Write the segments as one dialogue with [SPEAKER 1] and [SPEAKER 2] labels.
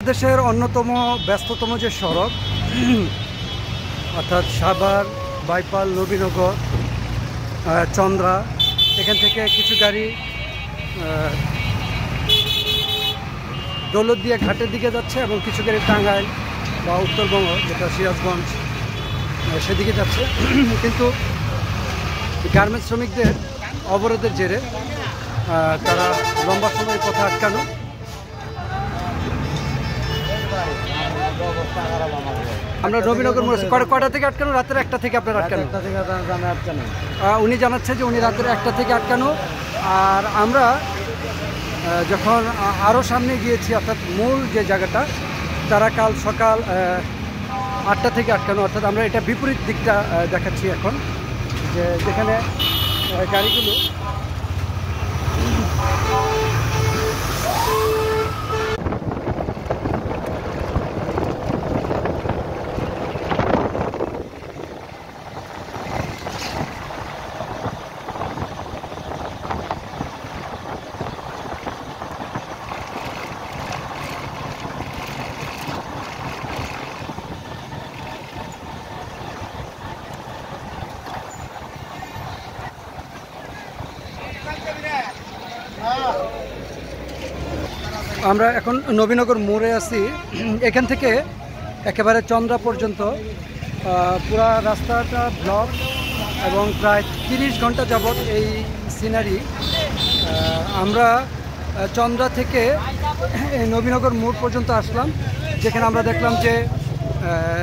[SPEAKER 1] দেশের অন্যতম ব্যস্ততম যে সড়ক অর্থাৎ সাভার, বাইপাল, নবীনগর, চন্দ্রা, এখান থেকে কিছু গাড়ি দৌলতদিয়া ঘাটের দিকে যাচ্ছে এবং কিছু গাড়ি টাঙ্গাইল বা উত্তরবঙ্গ যেটা সিরাজগঞ্জ সেদিকে যাচ্ছে। কিন্তু গার্মেন্টস শ্রমিকদের অবরোধের জেরে তারা লম্বা সময় পথে আটকানো। আমরা নবীনগর মোড়ে কটা থেকে আটকানো? রাতের 1টা থেকে আপনার আটকানো? উনি জানাচ্ছে যে উনি রাতের 1টা থেকে আটকানো। আর আমরা যখন আরও সামনে গিয়েছি অর্থাৎ মূল যে জায়গাটা, তারা কাল সকাল 8টা থেকে আটকানো। অর্থাৎ আমরা এটা বিপরীত দিকটা দেখাচ্ছি এখন, যে যেখানে গাড়িগুলো আমরা এখন নবীনগর মোড়ে আছি। এখান থেকে একেবারে চন্দ্রা পর্যন্ত পুরা রাস্তাটা ব্লক এবং প্রায় 30 ঘন্টা যাবৎ এই সিনারি। আমরা চন্দ্রা থেকে নবীনগর মোড় পর্যন্ত আসলাম, যেখানে আমরা দেখলাম যে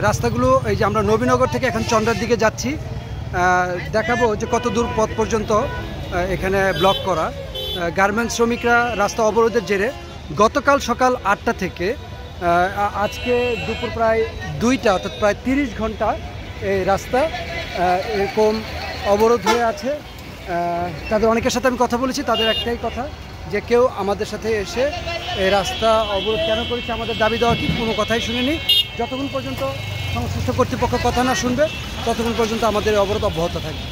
[SPEAKER 1] রাস্তাগুলো, এই যে আমরা নবীনগর থেকে এখন চন্দ্রার দিকে যাচ্ছি, দেখাবো যে কত দূর পথ পর্যন্ত এখানে ব্লক করা। গার্মেন্টস শ্রমিকরা রাস্তা অবরোধের জেরে গতকাল সকাল 8টা থেকে আজকে দুপুর প্রায় 2টা অর্থাৎ প্রায় 30 ঘন্টা এই রাস্তা এরকম অবরোধ হয়ে আছে। তাদের অনেকের সাথে আমি কথা বলেছি, তাদের একটাই কথা যে কেউ আমাদের সাথে এসে এই রাস্তা অবরোধ কেন করেছে, আমাদের দাবি দেওয়া কি, কোনো কথাই শুনিনি। যতক্ষণ পর্যন্ত সংশ্লিষ্ট কর্তৃপক্ষ কথা না শুনবে ততক্ষণ পর্যন্ত আমাদের অবরোধ অব্যাহত থাকবে।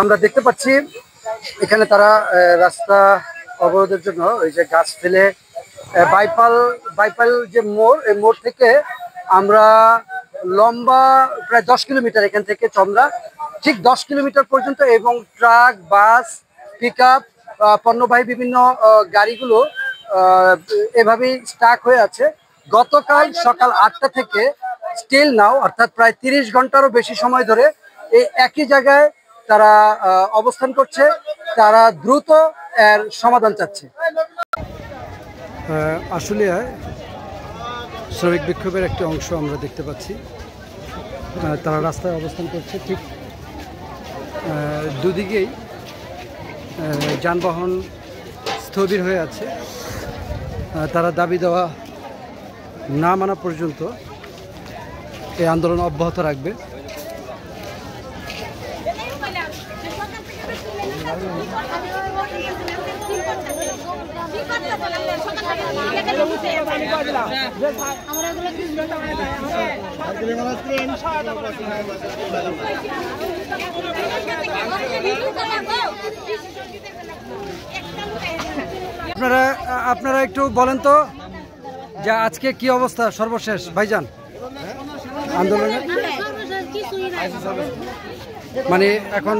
[SPEAKER 1] আমরা দেখতে পাচ্ছি এখানে তারা রাস্তা অবরোধের জন্য ওই যে গাছ ফেলে বাইপাল যে মোড়, এই মোড় থেকে আমরা লম্বা প্রায় 10 কিলোমিটার এখান থেকে চন্দ্রা, ঠিক 10 কিলোমিটার পর্যন্ত, এবং ট্রাক, বাস, পিকআপ, পণ্যবাহী বিভিন্ন গাড়িগুলো এভাবেই স্টাক হয়ে আছে। গতকাল সকাল 8টা থেকে স্টিল নাও অর্থাৎ প্রায় 30 ঘন্টারও বেশি সময় ধরে এই একই জায়গায় তারা অবস্থান করছে। তারা দ্রুত এর সমাধান চাচ্ছে। আসলে শ্রমিক বিক্ষোভের একটি অংশ আমরা দেখতে পাচ্ছি, তারা রাস্তায় অবস্থান করছে। ঠিক দুদিকেই যানবাহন স্থবির হয়ে আছে। তারা দাবি দেওয়া না মানা পর্যন্ত এই আন্দোলন অব্যাহত রাখবে। আপনারা একটু বলেন তো যে আজকে কি অবস্থা সর্বশেষ ভাইজান আন্দোলনের? মানে এখন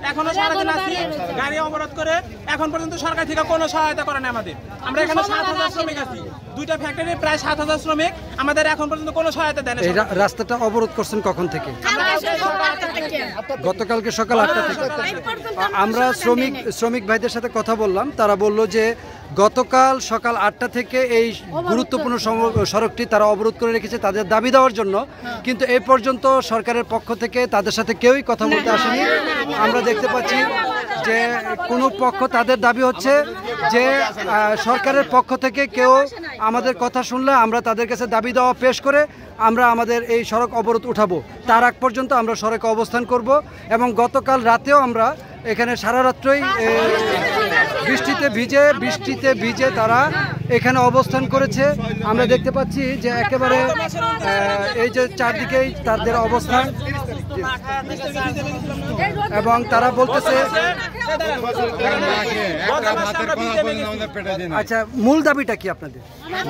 [SPEAKER 2] এখনো সারাদিন আছি গাড়ি অবরোধ করে, এখন পর্যন্ত সরকার থেকে কোনো সহায়তা করে না আমাদের। আমরা এখানে 7000 শ্রমিক আছি, দুইটা ফ্যাক্টরি প্রায় 7000 শ্রমিক, আমাদের এখন পর্যন্ত কোনো সহায়তা দেয় না।
[SPEAKER 1] এই রাস্তাটা অবরোধ করছেন কখন থেকে? গতকালকে সকাল 8টা থেকে। আমরা শ্রমিক ভাইদের সাথে কথা বললাম, তারা বলল যে গতকাল সকাল 8টা থেকে এই গুরুত্বপূর্ণ সড়কটি তারা অবরোধ করে রেখেছে তাদের দাবি দেওয়ার জন্য, কিন্তু এই পর্যন্ত সরকারের পক্ষ থেকে তাদের সাথে কেউই কথা বলতে আসেনি। আমরা দেখতে পাচ্ছি যে কোনো পক্ষ, তাদের দাবি হচ্ছে যে সরকারের পক্ষ থেকে কেউ আমাদের কথা শুনলে আমরা তাদের কাছে দাবি দেওয়া পেশ করে আমরা আমাদের এই সড়ক অবরোধ উঠাবো, তার আগ পর্যন্ত আমরা সড়কে অবস্থান করব। এবং গতকাল রাতেও আমরা এখানে সারা রাত্রই বৃষ্টিতে ভিজে তারা এখানে অবস্থান করেছে। আমরা দেখতে পাচ্ছি যে একেবারে এই যে চারদিকেই তাদের অবস্থান, এবং তারা বলতেছে আচ্ছা মূল দাবিটা কি আপনাদের?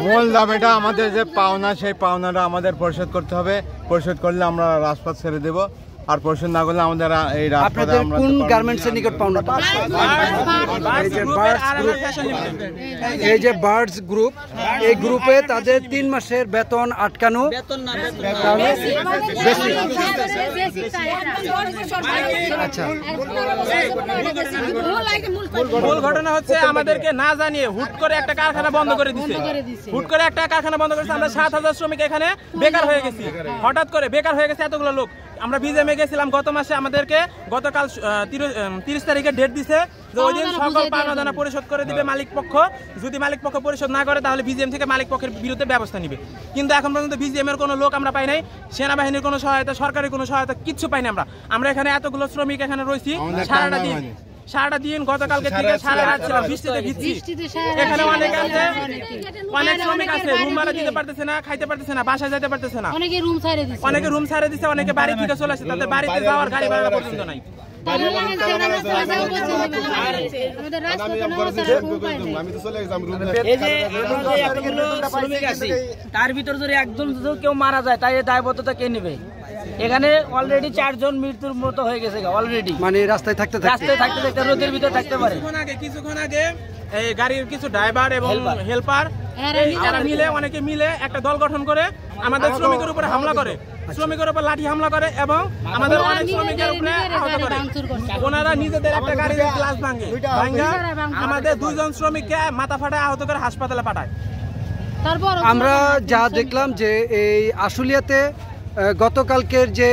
[SPEAKER 3] মূল দাবিটা আমাদের যে পাওনা, সেই পাওনাটা আমাদের পরিশোধ করতে হবে। পরিশোধ করলে আমরা রাজপথ ছেড়ে দেব, আর পরিশোধ না করলে আমাদের এই
[SPEAKER 1] আপনাদের কোন গার্মেন্টসের নিকট পাওনাটা? এই যে বার্ডস গ্রুপ, এই গ্রুপে তাদের 3 মাসের বেতন আটকানো। আচ্ছা,
[SPEAKER 2] মূল ঘটনা হচ্ছে আমাদেরকে না জানিয়ে হুট করে একটা কারখানা বন্ধ করে দিচ্ছে। আমরা 7000 শ্রমিক এখানে বেকার হয়ে গেছি, হঠাৎ করে বেকার হয়ে গেছে এতগুলো লোক। আমরা বিজেমে গেছিলাম গত মাসে, আমাদেরকে গতকাল 30 তারিখে ডেট দিছে যে ওই দিন সকল পাওনা দানা পরিশোধ করে দিবে মালিক পক্ষ। যদি মালিক পক্ষ পরিশোধ না করে তাহলে বিজিএম থেকে মালিক পক্ষের বিরুদ্ধে ব্যবস্থা নিবে। কিন্তু এখন পর্যন্ত বিজিএম এর কোনো লোক আমরা পাই নাই, সেনাবাহিনীর কোনো সহায়তা, সরকারের কোনো সহায়তা কিচ্ছু পাই না। আমরা এখানে এতগুলো শ্রমিক এখানে রয়েছি সারাটা দিন গতকালকে থেকে সারা রাত ছিলাম বৃষ্টিতে ভিজছি। এখানে অনেক শ্রমিক আছে, রুম ভাড়া দিতে পারতেছে না, খাইতে পারতেছে না, বাসায় যেতে পারতেছে না, অনেকে রুম ছাড়ে দিচ্ছে, অনেকে বাড়ি থেকে চলে আসছে, তাদের বাড়িতে যাওয়ার গাড়ি ভাড়া পর্যন্ত নাই।
[SPEAKER 4] তার ভিতর যদি একজন কেউ মারা যায় তাই দায়বদ্ধতা কে নেবে? এখানে অলরেডি 4 জন মৃত্যুর মতো হয়ে গেছে অলরেডি,
[SPEAKER 1] মানে রাস্তায় থাকতে
[SPEAKER 4] রোদের ভিতরে থাকতে পারে।
[SPEAKER 2] কিছুক্ষণ আগে এই গাড়ির কিছু ড্রাইভার এবং হেল্পার অনেকে মিলে একটা দল গঠন করে আমাদের শ্রমিকের উপরে হামলা করে, শ্রমিকের উপর লাঠি হামলা করে এবং আমাদের অনেক শ্রমিকের উপরে আহত করে। ওনারা নিজেদের একটা গাড়ির গ্লাস ভাঙে, আমাদের 2 জন শ্রমিককে মাথা ফাটায় আহত করে হাসপাতালে পাঠায়।
[SPEAKER 1] আমরা যা দেখলাম যে এই আশুলিয়াতে গতকালকের যে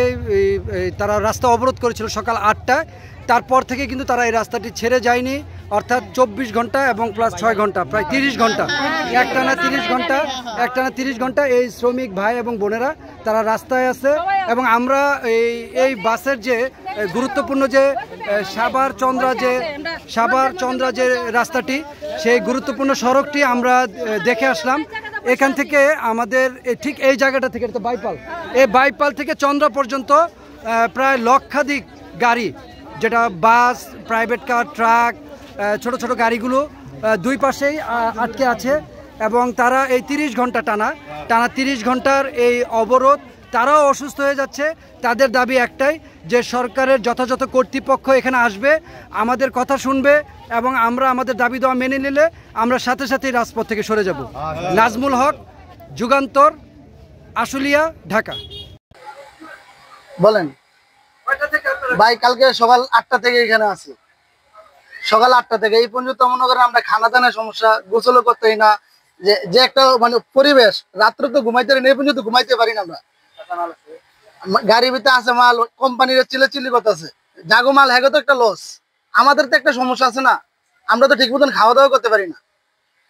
[SPEAKER 1] তারা রাস্তা অবরোধ করেছিল সকাল 8টায়, তারপর থেকে কিন্তু তারা এই রাস্তাটি ছেড়ে যায়নি, অর্থাৎ 24 ঘন্টা এবং প্লাস 6 ঘন্টা, প্রায় 30 ঘন্টা, একটানা 30 ঘন্টা এই শ্রমিক ভাই এবং বোনেরা তারা রাস্তায় আছে। এবং আমরা এই বাসের যে গুরুত্বপূর্ণ যে সাভার চন্দ্রা যে রাস্তাটি, সেই গুরুত্বপূর্ণ সড়কটি আমরা দেখে আসলাম। এখান থেকে আমাদের ঠিক এই জায়গাটা থেকে, তো বাইপাল থেকে চন্দ্রা পর্যন্ত প্রায় লক্ষাধিক গাড়ি, যেটা বাস, প্রাইভেট কার, ট্রাক, ছোট ছোট গাড়িগুলো 2 পাশেই আটকে আছে। এবং তারা এই 30 ঘন্টা টানা 30 ঘন্টার এই অবরোধ, তারাও অসুস্থ হয়ে যাচ্ছে। তাদের দাবি একটাই যে সরকারের যথাযথ কর্তৃপক্ষ এখানে আসবে, আমাদের কথা শুনবে, এবং আমরা আমাদের দাবি দেওয়া মেনে নিলে আমরা সাথে সাথেই রাজপথ থেকে সরে যাব। নাজমুল হক, যুগান্তর, আশুলিয়া, ঢাকা।
[SPEAKER 5] বলেন ভাই, কালকে সকাল 8টা থেকে এখানে আছি, সকাল 8টা থেকে এই পর্যন্ত মনে করেন আমরা খানা দানার সমস্যা, গোসলও করতেই না, যে একটা মানে পরিবেশ, রাত্রে তো ঘুমাইতে পারি না, এই পর্যন্ত ঘুমাইতে পারি না। আমরা গাড়ির ভিতরে আছে মাল, কোম্পানির চিল্লি কথা আছে, জাগো মাল হ্যাগো তো একটা লস, আমাদের তো একটা সমস্যা আছে না, আমরা তো ঠিক মতন খাওয়া দাওয়া করতে পারি না,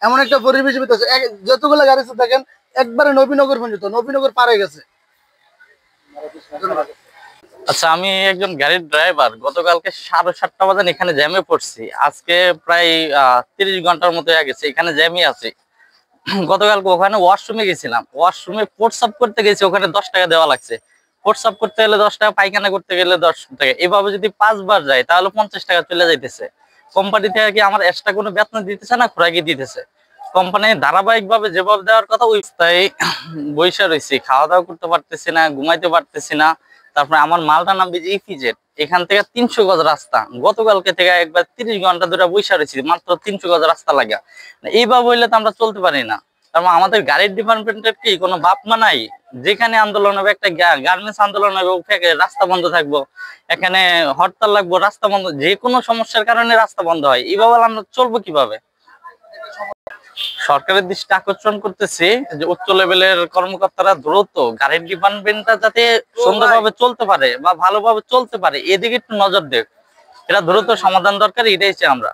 [SPEAKER 5] এমন একটা পরিবেশ ভিতরে যতগুলো গাড়ি দেখেন একবারে নবীনগর পর্যন্ত, নবীনগর পার হয়ে গেছে।
[SPEAKER 6] আচ্ছা, আমি একজন গাড়ির ড্রাইভার। গতকালকে 7:30 বাজে এখানে জ্যামে পড়ছি। আজকে প্রায় 30 ঘন্টার মতো হয়ে গেছে এখানে জ্যামই আছে। গতকালকে ওখানে ওয়াশরুমে গেছিলাম, ওয়াশরুমে প্রস্রাব করতে গেছি, ওখানে 10 টাকা দেওয়া লাগছে। প্রস্রাব করতে গেলে 10 টাকা, পায়খানা করতে গেলে 10 টাকা, এভাবে যদি 5 বার যায় তাহলে 50 টাকা চলে যাইতেছে। কোম্পানি থেকে কি আমার এক্সট্রা কোনো বেতন দিতেছে না, খোরাকি দিতেছে। কোম্পানি ধারাবাহিক ভাবে যেভাবে দেওয়ার কথা ওই তাই বৈশা রয়েছি, খাওয়া দাওয়া করতে পারতেছি না, ঘুমাইতে পারতেছি না। তারপরে আমার মালটা নামবে যে ইপিজেড, এখান থেকে 300 গজ রাস্তা, গতকালকে থেকে একবার 30 ঘন্টা ধরে বৈশা রয়েছি, মাত্র 300 গজ রাস্তা লাগে। এইভাবে হইলে তো আমরা চলতে পারি না। তারপর আমাদের গাড়ির ডিপার্টমেন্টের কি কোনো বাপমা নাই? যেখানে আন্দোলন হবে, একটা গার্মেন্টস আন্দোলন হবে, রাস্তা বন্ধ থাকবো, এখানে হরতাল লাগবো, রাস্তা বন্ধ, যে কোনো সমস্যার কারণে রাস্তা বন্ধ হয়, এইভাবে আমরা চলবো কিভাবে? সরকারের দৃষ্টি আকর্ষণ করতেছি যে উচ্চ লেভেলের কর্মকর্তারা দ্রুত গাড়ির ডিপার্টমেন্টটা যাতে সুন্দরভাবে চলতে পারে বা ভালোভাবে চলতে পারে, এদিকে একটু নজর দেখ। এটা দ্রুত সমাধান দরকার, এটাই চাই আমরা।